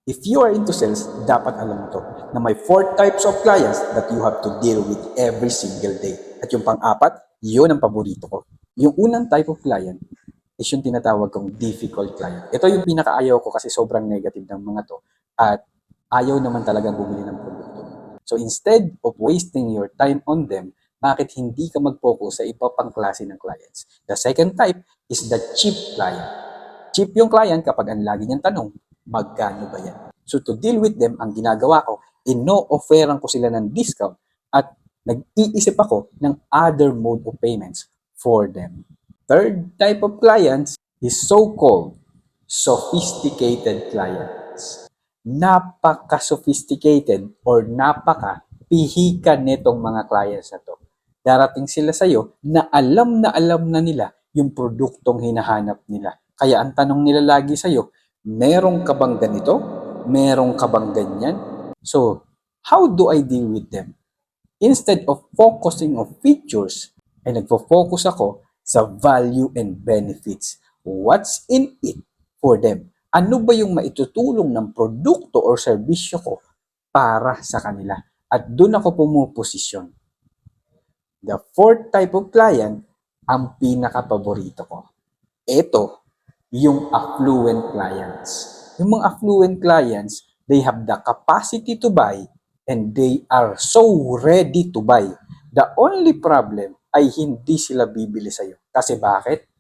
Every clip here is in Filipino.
If you are into sales, dapat alam mo to na may 4 types of clients that you have to deal with every single day. At yung pang-apat, yun ang paborito ko. Yung unang type of client is yung tinatawag kong difficult client. Ito yung pinakaayaw ko kasi sobrang negative ng mga to at ayaw naman talagang bumili ng produkto. So instead of wasting your time on them, bakit hindi ka mag-focus sa iba pang klase ng clients? The second type is the cheap client. Cheap yung client kapag ang lagi niyang tanong, magkano ba yan? So to deal with them, ang ginagawa ko, ino-offeran ko sila ng discount at nag-iisip ako ng other mode of payments for them. Third type of clients is so-called sophisticated clients. Napaka-sophisticated or napaka-pihikan nitong mga clients na to. Darating sila sa'yo na alam na nila yung produktong hinahanap nila. Kaya ang tanong nila lagi sa'yo, meron ka bang ganito? Meron ka bang ganyan? So, how do I deal with them? Instead of focusing on features, ay nagfo-focus ako sa value and benefits. What's in it for them? Ano ba yung maitutulong ng produkto or serbisyo ko para sa kanila? At doon ako pumuposisyon. The fourth type of client, ang pinaka-paborito ko. Ito, yung affluent clients. Yung mga affluent clients, they have the capacity to buy and they are so ready to buy. The only problem ay hindi sila bibili sa'yo. Kasi bakit?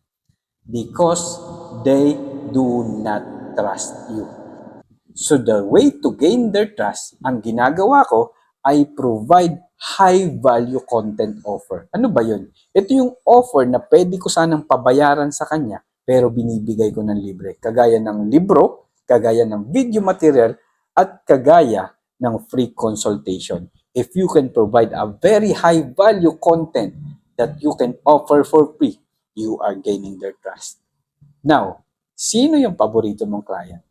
Because they do not trust you. So the way to gain their trust, ang ginagawa ko ay provide high value content offer. Ano ba yun? Ito yung offer na pwede ko sanang pabayaran sa kanya pero binibigay ko ng libre. Kagaya ng libro, kagaya ng video material, at kagaya ng free consultation. If you can provide a very high value content that you can offer for free, you are gaining their trust. Now, sino yung paborito mong client?